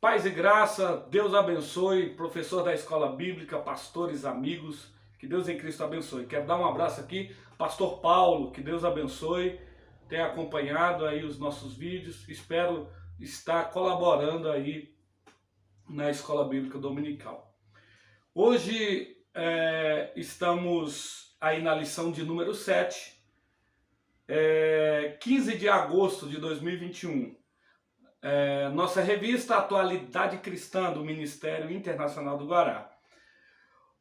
Paz e graça, Deus abençoe, professor da escola bíblica, pastores, amigos, que Deus em Cristo abençoe. Quero dar um abraço aqui, pastor Paulo, que Deus abençoe, tenha acompanhado aí os nossos vídeos, espero estar colaborando aí na escola bíblica dominical. Hoje estamos aí na lição de número 7, 15 de agosto de 2021. Nossa revista Atualidade Cristã do Ministério Internacional do Guará.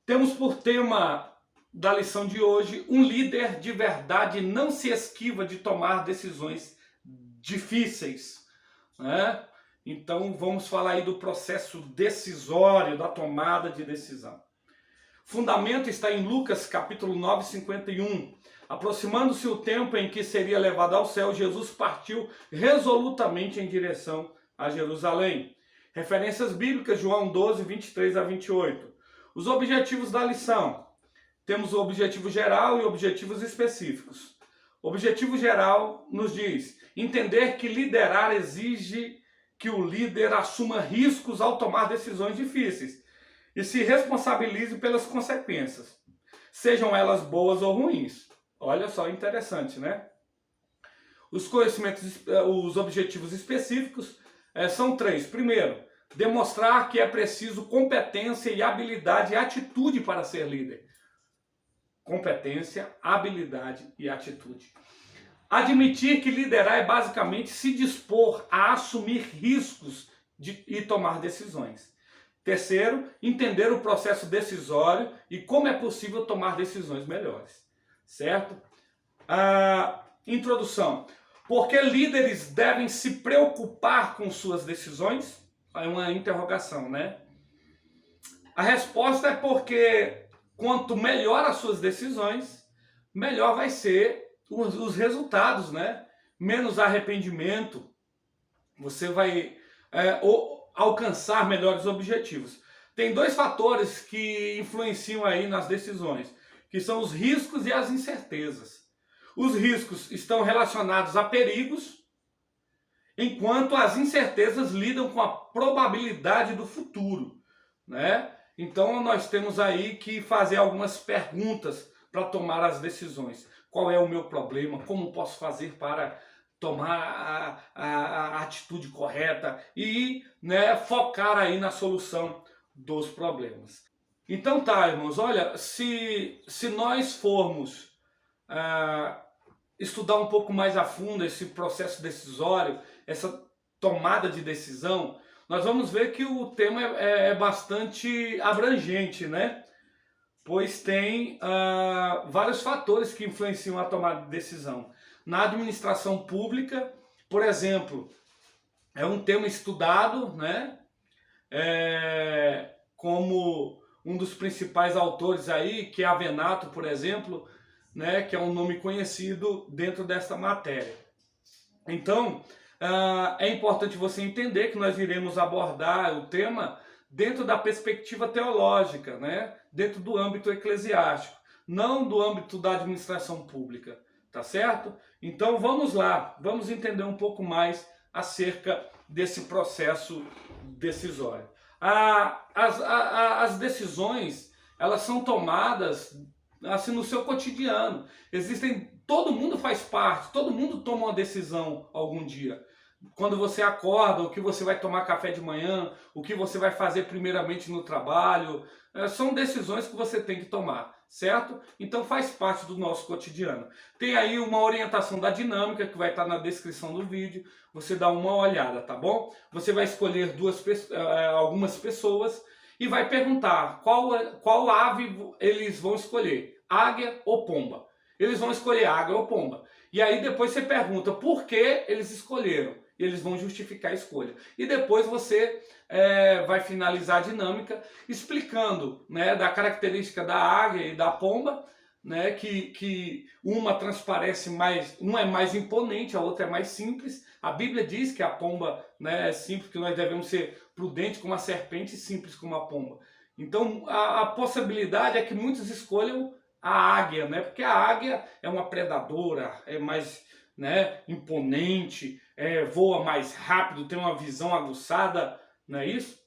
Temos por tema da lição de hoje: um líder de verdade não se esquiva de tomar decisões difíceis, né? Então vamos falar aí do processo decisório, da tomada de decisão. O fundamento está em Lucas capítulo 9, 51. Aproximando-se o tempo em que seria levado ao céu, Jesus partiu resolutamente em direção a Jerusalém. Referências bíblicas, João 12, 23 a 28. Os objetivos da lição. Temos o objetivo geral e objetivos específicos. O objetivo geral nos diz: entender que liderar exige que o líder assuma riscos ao tomar decisões difíceis e se responsabilize pelas consequências, sejam elas boas ou ruins. Olha só, interessante, né? Os conhecimentos, os objetivos específicos são 3. Primeiro, demonstrar que é preciso competência e habilidade e atitude para ser líder. Competência, habilidade e atitude. Admitir que liderar é basicamente se dispor a assumir riscos e tomar decisões. Terceiro, entender o processo decisório e como é possível tomar decisões melhores. Certo? Introdução. Por que líderes devem se preocupar com suas decisões? É uma interrogação, né? A resposta é porque quanto melhor as suas decisões, melhor vai ser os resultados, né? Menos arrependimento, você vai alcançar melhores objetivos. Tem 2 fatores que influenciam aí nas decisões, que são os riscos e as incertezas. Os riscos estão relacionados a perigos, enquanto as incertezas lidam com a probabilidade do futuro, né? Então nós temos aí que fazer algumas perguntas para tomar as decisões. Qual é o meu problema? Como posso fazer para tomar a atitude correta e, né, focar aí na solução dos problemas. Então tá, irmãos, olha, se nós formos estudar um pouco mais a fundo esse processo decisório, essa tomada de decisão, nós vamos ver que o tema é bastante abrangente, né? Pois tem vários fatores que influenciam a tomada de decisão. Na administração pública, por exemplo, é um tema estudado, né? Como um dos principais autores aí, que é Avenato, por exemplo, né, que é um nome conhecido dentro desta matéria. Então, é importante você entender que nós iremos abordar o tema dentro da perspectiva teológica, né, dentro do âmbito eclesiástico, não do âmbito da administração pública, tá certo? Então vamos lá, vamos entender um pouco mais acerca desse processo decisório. As decisões, elas são tomadas assim no seu cotidiano. Todo mundo faz parte, todo mundo toma uma decisão algum dia. Quando você acorda, o que você vai tomar café de manhã, o que você vai fazer primeiramente no trabalho, são decisões que você tem que tomar, certo? Então faz parte do nosso cotidiano. Tem aí uma orientação da dinâmica que vai estar na descrição do vídeo, você dá uma olhada, tá bom? Você vai escolher algumas pessoas e vai perguntar qual ave eles vão escolher, águia ou pomba. Eles vão escolher águia ou pomba. E aí depois você pergunta por que eles escolheram. E eles vão justificar a escolha. E depois você vai finalizar a dinâmica explicando, né, da característica da águia e da pomba, né, que uma transparece mais, uma é mais imponente, a outra é mais simples. A Bíblia diz que a pomba, né, é simples, que nós devemos ser prudentes como a serpente e simples como a pomba. Então a possibilidade é que muitos escolham a águia, né, porque a águia é uma predadora, é mais, né, imponente, voa mais rápido, tem uma visão aguçada, não é isso?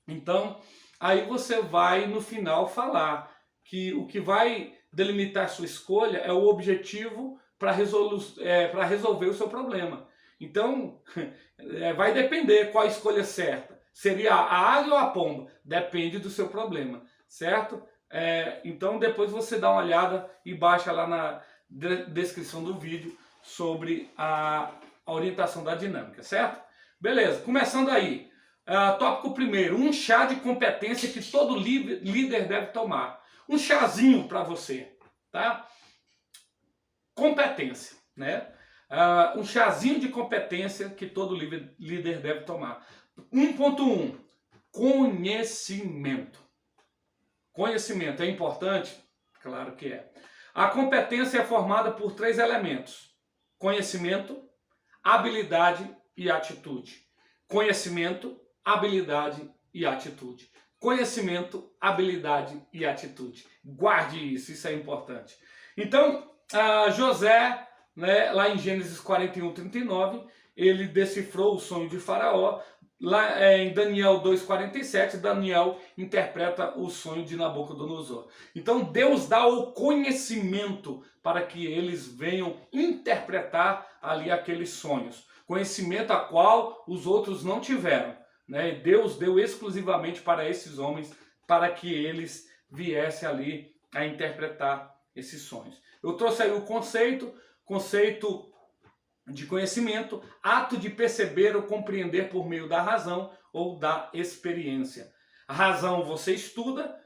Então, aí você vai no final falar que o que vai delimitar sua escolha é o objetivo para resolver o seu problema. Então, vai depender qual a escolha certa. Seria a águia ou a pomba? Depende do seu problema, certo? Então, depois você dá uma olhada e baixa lá na descrição do vídeo sobre a orientação da dinâmica, certo? Beleza, começando aí. Tópico primeiro, um chá de competência que todo líder deve tomar. Um chazinho para você, tá? Competência, né? Um chazinho de competência que todo líder deve tomar. 1.1, conhecimento. Conhecimento é importante? Claro que é. A competência é formada por 3 elementos: conhecimento, habilidade e atitude. Conhecimento, habilidade e atitude. Conhecimento, habilidade e atitude. Guarde isso, isso é importante. Então, José, né, lá em Gênesis 41, 39, ele decifrou o sonho de Faraó. Lá em Daniel 2,47, Daniel interpreta o sonho de Nabucodonosor. Então Deus dá o conhecimento para que eles venham interpretar ali aqueles sonhos. Conhecimento a qual os outros não tiveram, né? Deus deu exclusivamente para esses homens para que eles viessem ali a interpretar esses sonhos. Eu trouxe aí o conceito de conhecimento, ato de perceber ou compreender por meio da razão ou da experiência. A razão você estuda,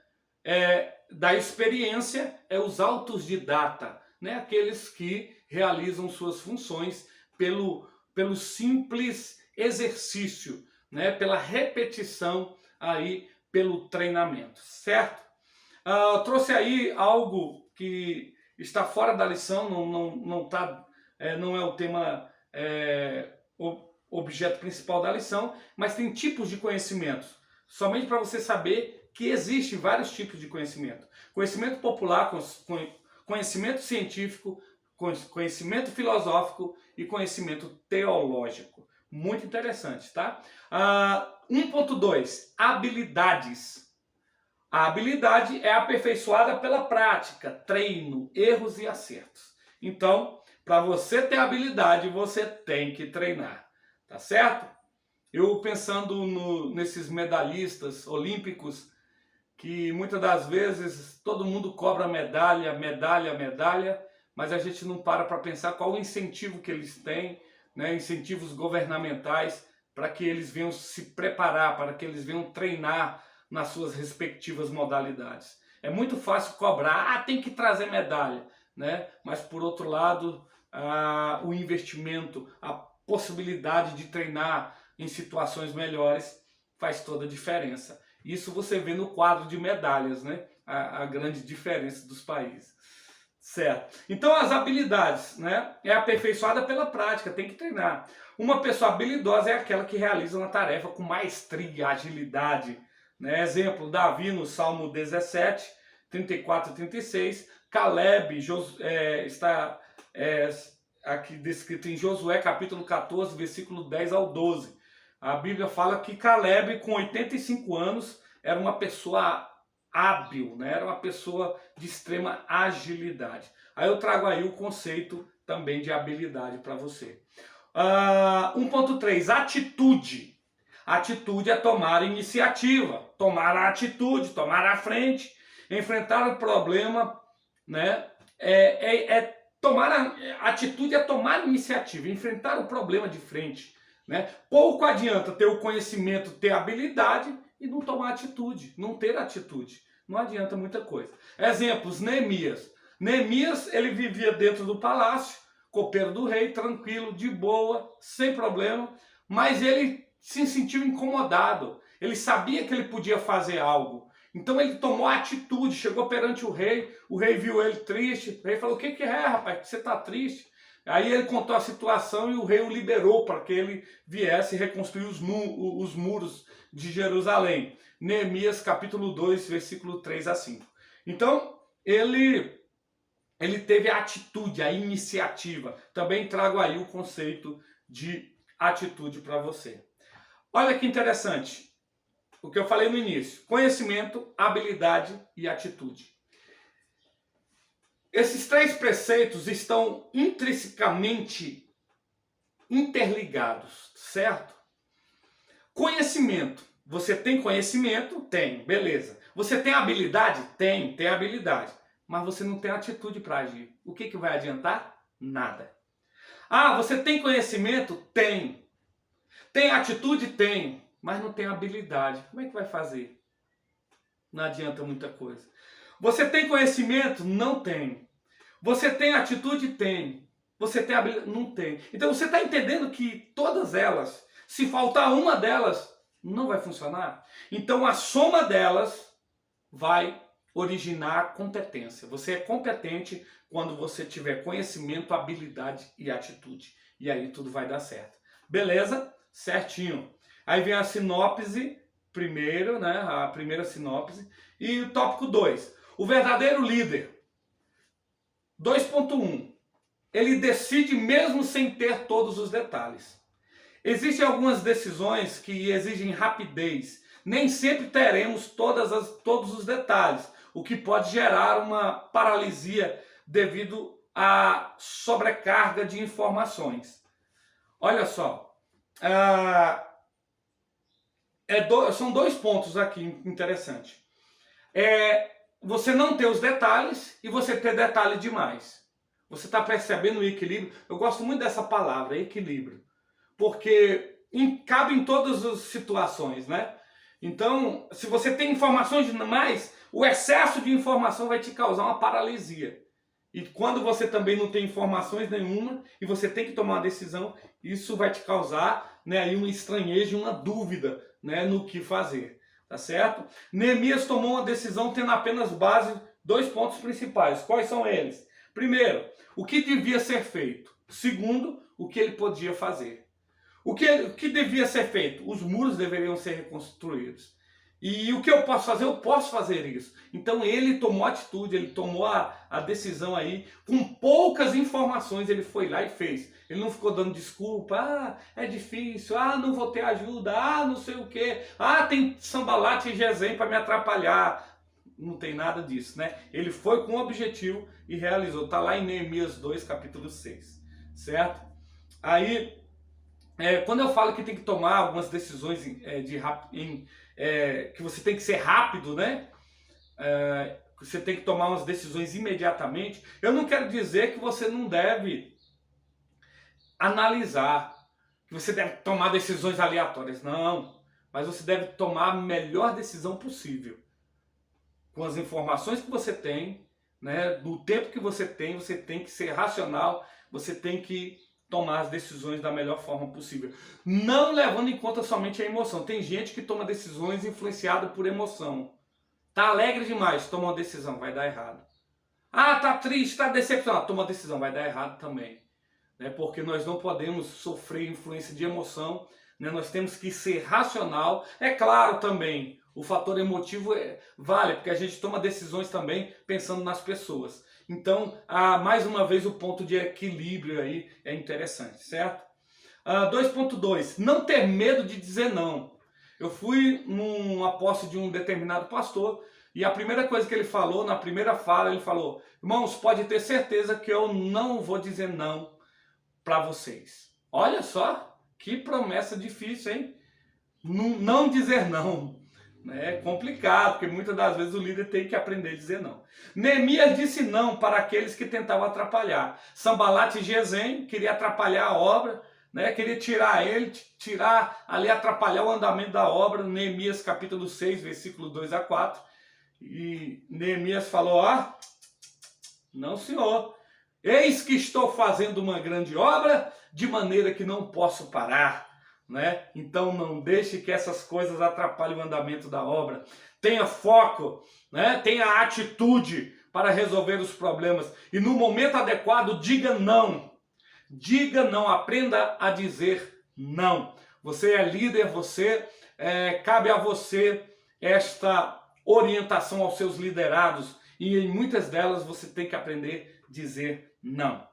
da experiência é os autodidata, né? Aqueles que realizam suas funções pelo simples exercício, né? Pela repetição, aí, pelo treinamento, certo? Trouxe aí algo que está fora da lição, não é o tema, o objeto principal da lição, mas tem tipos de conhecimentos. Somente para você saber que existem vários tipos de conhecimento. Conhecimento popular, conhecimento científico, conhecimento filosófico e conhecimento teológico. Muito interessante, tá? 1.2, habilidades. A habilidade é aperfeiçoada pela prática, treino, erros e acertos. Então, para você ter habilidade, você tem que treinar, tá certo? Eu pensando nesses medalhistas olímpicos, que muitas das vezes todo mundo cobra medalha, mas a gente não para pensar qual o incentivo que eles têm, né? Incentivos governamentais para que eles venham se preparar, para que eles venham treinar nas suas respectivas modalidades. É muito fácil cobrar, tem que trazer medalha, né? Mas por outro lado, o investimento, a possibilidade de treinar em situações melhores faz toda a diferença. Isso você vê no quadro de medalhas, né? A grande diferença dos países. Certo. Então as habilidades, né? É aperfeiçoada pela prática, tem que treinar. Uma pessoa habilidosa é aquela que realiza uma tarefa com maestria, agilidade, né? Exemplo, Davi no Salmo 17, 34 e 36. Caleb está aqui descrito em Josué capítulo 14, versículo 10 ao 12. A Bíblia fala que Caleb, com 85 anos, era uma pessoa hábil, né? Era uma pessoa de extrema agilidade. Aí eu trago aí o conceito também de habilidade para você. 1.3, atitude. Atitude é tomar iniciativa, tomar a atitude, tomar a frente, enfrentar o problema, né? Tomar a atitude é tomar iniciativa, enfrentar o problema de frente, né? Pouco adianta ter o conhecimento, ter habilidade e não tomar atitude, não ter atitude. Não adianta muita coisa. Exemplos, Neemias. Neemias, ele vivia dentro do palácio, copeiro do rei, tranquilo, de boa, sem problema, mas ele se sentiu incomodado. Ele sabia que ele podia fazer algo. Então ele tomou atitude, chegou perante o rei viu ele triste, o rei falou, o que é, rapaz, você está triste? Aí ele contou a situação e o rei o liberou para que ele viesse reconstruir os muros de Jerusalém. Neemias capítulo 2, versículo 3 a 5. Então, ele teve a atitude, a iniciativa. Também trago aí o conceito de atitude para você. Olha que interessante o que eu falei no início: conhecimento, habilidade e atitude. Esses três preceitos estão intrinsecamente interligados, certo? Conhecimento. Você tem conhecimento? Tem, beleza. Você tem habilidade? Tem habilidade. Mas você não tem atitude para agir. O que vai adiantar? Nada. Ah, você tem conhecimento? Tem. Tem atitude? Tem. Mas não tem habilidade. Como é que vai fazer? Não adianta muita coisa. Você tem conhecimento? Não tem. Você tem atitude? Tem. Você tem habilidade? Não tem. Então você está entendendo que todas elas, se faltar uma delas, não vai funcionar? Então a soma delas vai originar competência. Você é competente quando você tiver conhecimento, habilidade e atitude. E aí tudo vai dar certo. Beleza? Certinho. Aí vem a sinopse primeiro, né? A primeira sinopse. E o tópico 2. O verdadeiro líder. 2.1. Ele decide mesmo sem ter todos os detalhes. Existem algumas decisões que exigem rapidez. Nem sempre teremos todos os detalhes, o que pode gerar uma paralisia devido à sobrecarga de informações. Olha só, são 2 pontos aqui interessantes. Você não ter os detalhes e você ter detalhe demais. Você está percebendo o equilíbrio? Eu gosto muito dessa palavra, equilíbrio, porque cabe em todas as situações, né? Então, se você tem informações demais, o excesso de informação vai te causar uma paralisia. E quando você também não tem informações nenhuma e você tem que tomar uma decisão, isso vai te causar, né, aí uma estranheza, uma dúvida, né, no que fazer. Tá certo? Neemias tomou uma decisão tendo apenas base 2 pontos principais. Quais são eles? Primeiro, o que devia ser feito. Segundo, o que ele podia fazer. O que devia ser feito? Os muros deveriam ser reconstruídos. E o que eu posso fazer? Eu posso fazer isso. Então ele tomou atitude, ele tomou a decisão aí, com poucas informações ele foi lá e fez. Ele não ficou dando desculpa, é difícil, não vou ter ajuda, não sei o quê, tem Sanbalat e Gesem para me atrapalhar. Não tem nada disso, né? Ele foi com um objetivo e realizou. Está lá em Neemias 2, capítulo 6, certo? Aí, quando eu falo que tem que tomar algumas decisões que você tem que ser rápido, né? Você tem que tomar umas decisões imediatamente. Eu não quero dizer que você não deve analisar, que você deve tomar decisões aleatórias. Não, mas você deve tomar a melhor decisão possível. Com as informações que você tem, né? No tempo que você tem que ser racional, você tem que tomar as decisões da melhor forma possível. Não levando em conta somente a emoção. Tem gente que toma decisões influenciada por emoção. Tá alegre demais, toma uma decisão, vai dar errado. Tá triste, tá decepcionado, toma uma decisão, vai dar errado também. Né? Porque nós não podemos sofrer influência de emoção, né? Nós temos que ser racional. É claro também, o fator emotivo vale, porque a gente toma decisões também pensando nas pessoas. Então, mais uma vez, o ponto de equilíbrio aí é interessante, certo? 2.2, não ter medo de dizer não. Eu fui numa posse de um determinado pastor e a primeira coisa que ele falou, na primeira fala, ele falou: irmãos, pode ter certeza que eu não vou dizer não para vocês. Olha só, que promessa difícil, hein? Não dizer não. É complicado, porque muitas das vezes o líder tem que aprender a dizer não. Neemias disse não para aqueles que tentavam atrapalhar. Sanbalat e Gesem queria atrapalhar a obra, né? Queria tirar ali, atrapalhar o andamento da obra. Neemias capítulo 6, versículo 2 a 4. E Neemias falou: não senhor, eis que estou fazendo uma grande obra, de maneira que não posso parar. Né? Então não deixe que essas coisas atrapalhem o andamento da obra. Tenha foco, né? Tenha atitude para resolver os problemas. E no momento adequado, diga não. Diga não, aprenda a dizer não. Você é líder, cabe a você esta orientação aos seus liderados. E em muitas delas você tem que aprender a dizer não.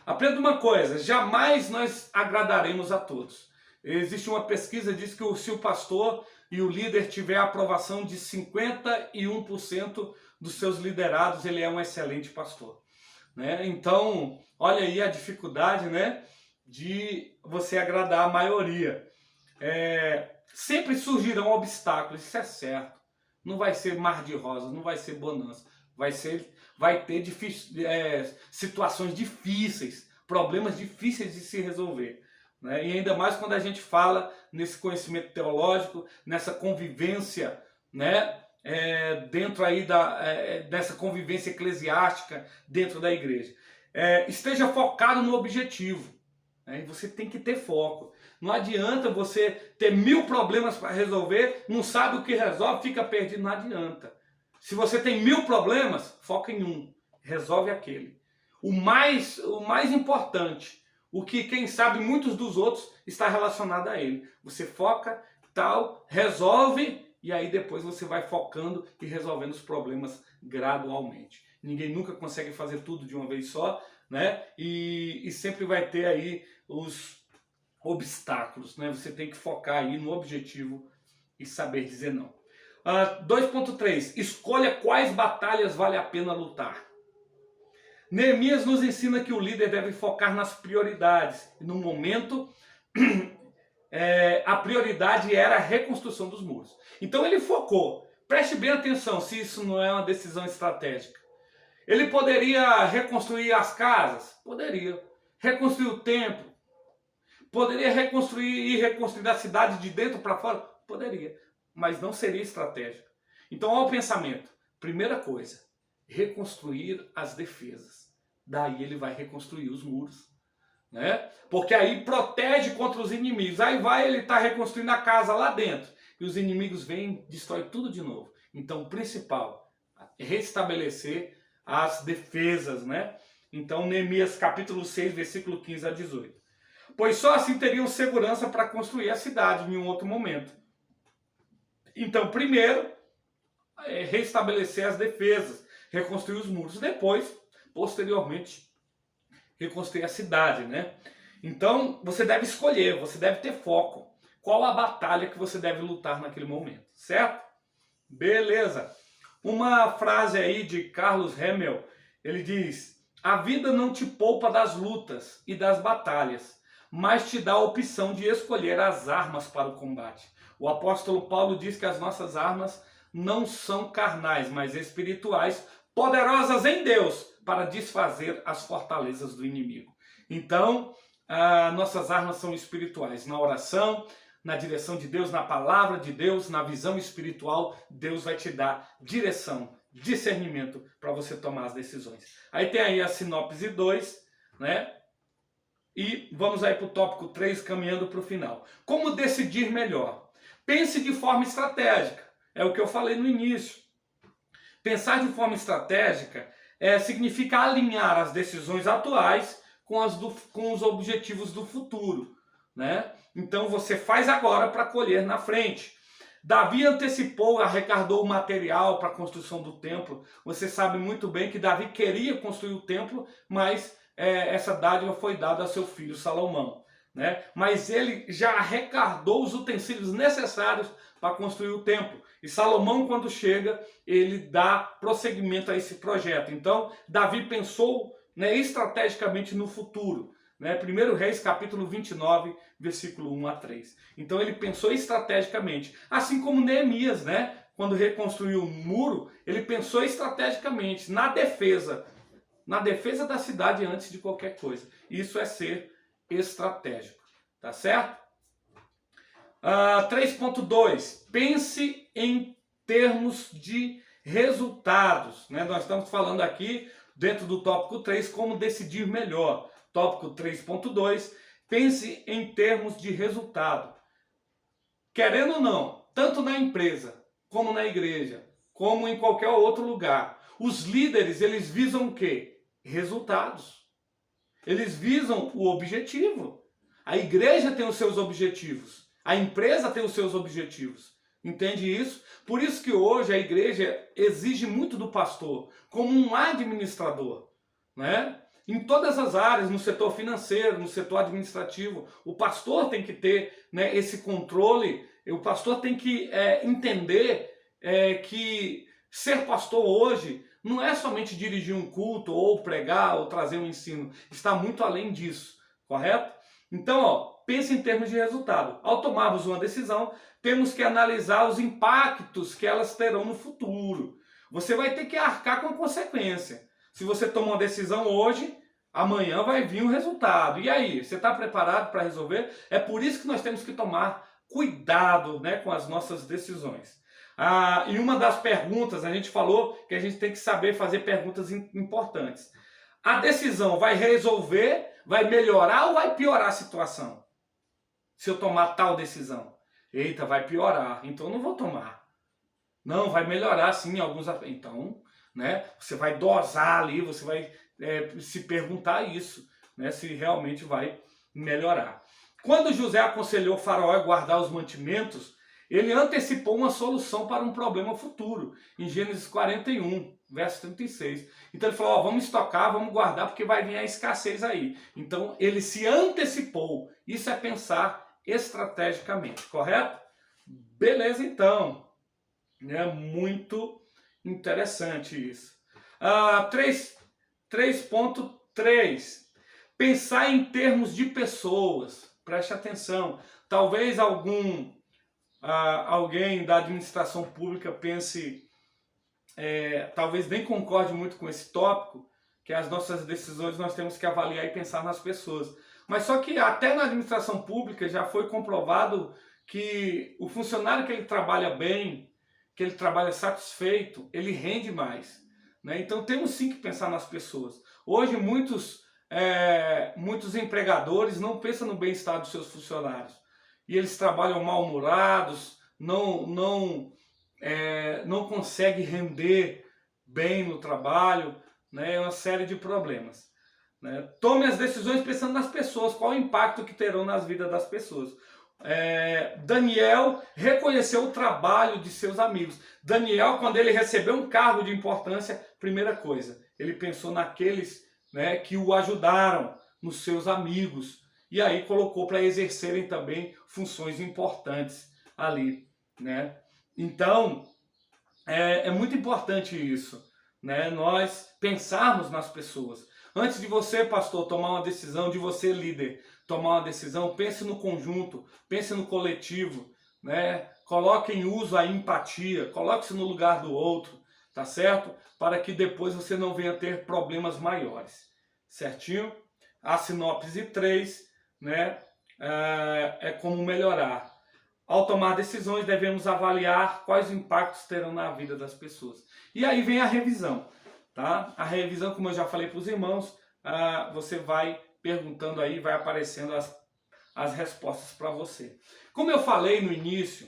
Aprenda uma coisa: jamais nós agradaremos a todos. Existe uma pesquisa que diz que se o pastor e o líder tiver a aprovação de 51% dos seus liderados, ele é um excelente pastor, né? Então, olha aí a dificuldade, né, de você agradar a maioria. Sempre surgirão obstáculos, isso é certo. Não vai ser mar de rosas, não vai ser bonança. Vai ter situações difíceis, problemas difíceis de se resolver, né? E ainda mais quando a gente fala nesse conhecimento teológico, nessa convivência, né? Dentro aí dessa convivência eclesiástica dentro da igreja. Esteja focado no objetivo, né? E você tem que ter foco. Não adianta você ter 1000 problemas para resolver, não sabe o que resolve, fica perdido, não adianta. Se você tem 1000 problemas, foca em um, resolve aquele. O mais importante, o que quem sabe muitos dos outros está relacionado a ele. Você foca, tal, resolve, e aí depois você vai focando e resolvendo os problemas gradualmente. Ninguém nunca consegue fazer tudo de uma vez só, né? E sempre vai ter aí os obstáculos, né? Você tem que focar aí no objetivo e saber dizer não. 2.3. Escolha quais batalhas vale a pena lutar. Neemias nos ensina que o líder deve focar nas prioridades. E no momento, a prioridade era a reconstrução dos muros. Então ele focou. Preste bem atenção se isso não é uma decisão estratégica. Ele poderia reconstruir as casas? Poderia. Reconstruir o templo? Poderia reconstruir a cidade de dentro para fora? Poderia. Mas não seria estratégico. Então, olha o pensamento. Primeira coisa, reconstruir as defesas. Daí ele vai reconstruir os muros, né? Porque aí protege contra os inimigos. Aí ele está reconstruindo a casa lá dentro. E os inimigos vêm e destroem tudo de novo. Então, o principal, restabelecer as defesas, né? Então, Neemias capítulo 6, versículo 15 a 18. Pois só assim teriam segurança para construir a cidade em um outro momento. Então, primeiro, restabelecer as defesas, reconstruir os muros. Depois, posteriormente, reconstruir a cidade, né? Então, você deve escolher, você deve ter foco. Qual a batalha que você deve lutar naquele momento, certo? Beleza. Uma frase aí de Carlos Hemmel, ele diz: a vida não te poupa das lutas e das batalhas, mas te dá a opção de escolher as armas para o combate. O apóstolo Paulo diz que as nossas armas não são carnais, mas espirituais, poderosas em Deus para desfazer as fortalezas do inimigo. Então, nossas armas são espirituais. Na oração, na direção de Deus, na palavra de Deus, na visão espiritual, Deus vai te dar direção, discernimento para você tomar as decisões. Aí tem aí a sinopse 2, né? E vamos aí para o tópico 3, caminhando para o final. Como decidir melhor? Pense de forma estratégica. É o que eu falei no início. Pensar de forma estratégica significa alinhar as decisões atuais com os objetivos do futuro, né? Então você faz agora para colher na frente. Davi antecipou, arrecadou o material para a construção do templo. Você sabe muito bem que Davi queria construir o templo, mas essa dádiva foi dada a seu filho Salomão, né? Mas ele já arrecadou os utensílios necessários para construir o templo. E Salomão, quando chega, ele dá prosseguimento a esse projeto. Então, Davi pensou, né, estrategicamente no futuro. 1 Reis, capítulo 29, versículo 1 a 3. Então, ele pensou estrategicamente. Assim como Neemias, né, quando reconstruiu o muro, ele pensou estrategicamente na defesa da cidade antes de qualquer coisa. Isso é ser estratégico. Tá certo? 3.2. Pense em termos de resultados, né? Nós estamos falando aqui, dentro do tópico 3, como decidir melhor. Tópico 3.2. Pense em termos de resultado. Querendo ou não, tanto na empresa, como na igreja, como em qualquer outro lugar, os líderes, eles visam o quê? Resultados. Eles visam o objetivo. A igreja tem os seus objetivos. A empresa tem os seus objetivos. Entende isso? Por isso que hoje a igreja exige muito do pastor, como um administrador, né? em todas as áreas, no setor financeiro, no setor administrativo. O pastor tem que ter, né, esse controle, o pastor tem que entender que ser pastor hoje não é somente dirigir um culto, ou pregar, ou trazer um ensino. Está muito além disso, correto? Então, pense em termos de resultado. Ao tomarmos uma decisão, temos que analisar os impactos que elas terão no futuro. Você vai ter que arcar com a consequência. Se você toma uma decisão hoje, amanhã vai vir um resultado. E aí, você está preparado para resolver? É por isso que nós temos que tomar cuidado, né, com as nossas decisões. E uma das perguntas, a gente falou que a gente tem que saber fazer perguntas importantes. A decisão vai resolver, vai melhorar ou vai piorar a situação? Se eu tomar tal decisão. Eita, vai piorar, então não vou tomar. Não, vai melhorar sim alguns... Então, né, você vai dosar ali, você vai se perguntar isso, né, se realmente vai melhorar. Quando José aconselhou Faraó a guardar os mantimentos, ele antecipou uma solução para um problema futuro, em Gênesis 41, verso 36. Então ele falou, vamos estocar, vamos guardar, porque vai vir a escassez aí. Então ele se antecipou. Isso é pensar estrategicamente, correto? Beleza, então. É muito interessante isso. 3.3. Pensar em termos de pessoas. Preste atenção. Talvez alguém da administração pública pense, talvez nem concorde muito com esse tópico, que as nossas decisões nós temos que avaliar e pensar nas pessoas. Mas só que até na administração pública já foi comprovado que o funcionário que ele trabalha bem, que ele trabalha satisfeito, ele rende mais, né? Então temos sim que pensar nas pessoas. Hoje muitos empregadores não pensam no bem-estar dos seus funcionários. E eles trabalham mal-humorados, não conseguem render bem no trabalho, né? É uma série de problemas, né? Tome as decisões pensando nas pessoas, qual o impacto que terão nas vidas das pessoas. Daniel reconheceu o trabalho de seus amigos. Daniel, quando ele recebeu um cargo de importância, primeira coisa, ele pensou naqueles, né, que o ajudaram, nos seus amigos. E aí colocou para exercerem também funções importantes ali, né? Então, é muito importante isso, né? Nós pensarmos nas pessoas. Antes de você, pastor, tomar uma decisão, de você, líder, tomar uma decisão, pense no conjunto, pense no coletivo, né? Coloque em uso a empatia, coloque-se no lugar do outro, tá certo? Para que depois você não venha ter problemas maiores, certinho? A sinopse 3, né, é como melhorar. Ao tomar decisões, devemos avaliar quais impactos terão na vida das pessoas. E aí vem a revisão, tá? A revisão, como eu já falei para os irmãos, você vai perguntando aí, vai aparecendo as respostas para você. Como eu falei no início,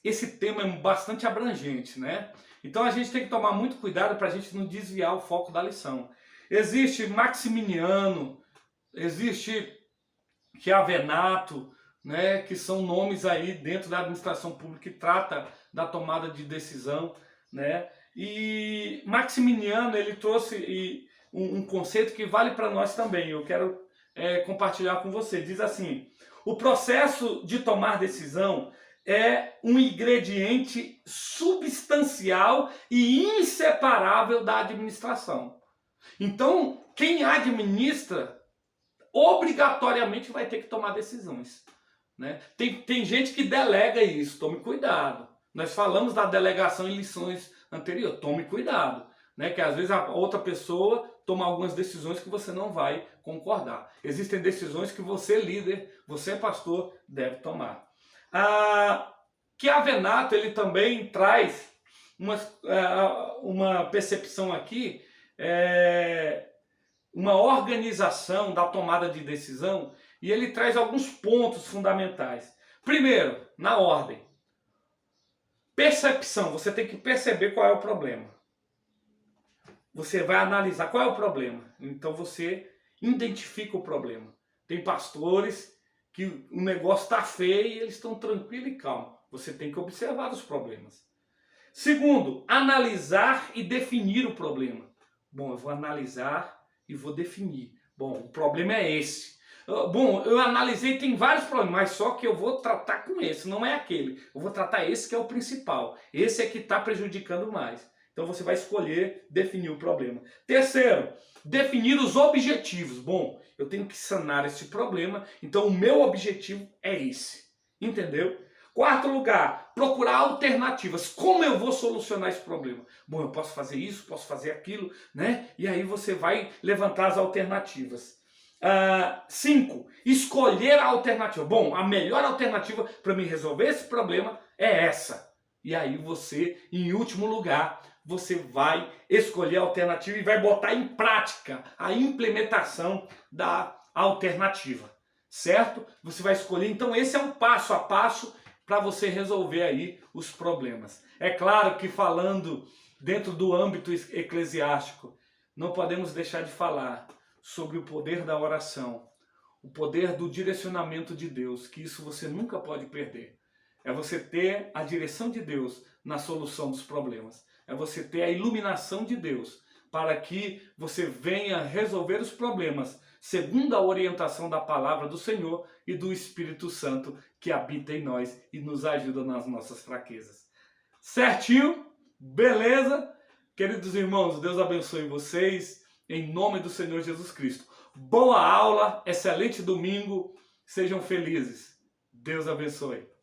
esse tema é bastante abrangente, né? Então a gente tem que tomar muito cuidado para a gente não desviar o foco da lição. Existe Maximiniano, existe Chiavenato, né, que são nomes aí dentro da administração pública que trata da tomada de decisão, né? E Maximiniano, ele trouxe um conceito que vale para nós também. Eu quero compartilhar com você. Diz assim: o processo de tomar decisão é um ingrediente substancial e inseparável da administração. Então, quem administra obrigatoriamente vai ter que tomar decisões, né? Tem gente que delega isso, tome cuidado. Nós falamos da delegação em lições anteriores, tome cuidado, né? Que às vezes a outra pessoa toma algumas decisões que você não vai concordar. Existem decisões que você, líder, você, pastor, deve tomar. Chiavenato, ele também traz uma percepção aqui, uma organização da tomada de decisão, e ele traz alguns pontos fundamentais. Primeiro, na ordem. Percepção, você tem que perceber qual é o problema. Você vai analisar qual é o problema. Então você identifica o problema. Tem pastores que o negócio está feio e eles estão tranquilos e calmos. Você tem que observar os problemas. Segundo, analisar e definir o problema. Bom, eu vou analisar e vou definir. Bom, o problema é esse. Bom, eu analisei, tem vários problemas, mas só que eu vou tratar com esse, não é aquele. Eu vou tratar esse que é o principal. Esse é que está prejudicando mais. Então você vai escolher definir o problema. Terceiro, definir os objetivos. Bom, eu tenho que sanar esse problema, então o meu objetivo é esse. Entendeu? Quarto lugar, procurar alternativas. Como eu vou solucionar esse problema? Bom, eu posso fazer isso, posso fazer aquilo, né? E aí você vai levantar as alternativas. 5. Escolher a alternativa. Bom, a melhor alternativa para me resolver esse problema é essa. E aí você, em último lugar, você vai escolher a alternativa e vai botar em prática a implementação da alternativa. Certo? Você vai escolher. Então esse é um passo a passo para você resolver aí os problemas. É claro que falando dentro do âmbito eclesiástico, não podemos deixar de falar sobre o poder da oração, o poder do direcionamento de Deus, que isso você nunca pode perder. É você ter a direção de Deus na solução dos problemas. É você ter a iluminação de Deus para que você venha resolver os problemas segundo a orientação da palavra do Senhor e do Espírito Santo que habita em nós e nos ajuda nas nossas fraquezas. Certinho? Beleza? Queridos irmãos, Deus abençoe vocês em nome do Senhor Jesus Cristo. Boa aula, excelente domingo, sejam felizes. Deus abençoe.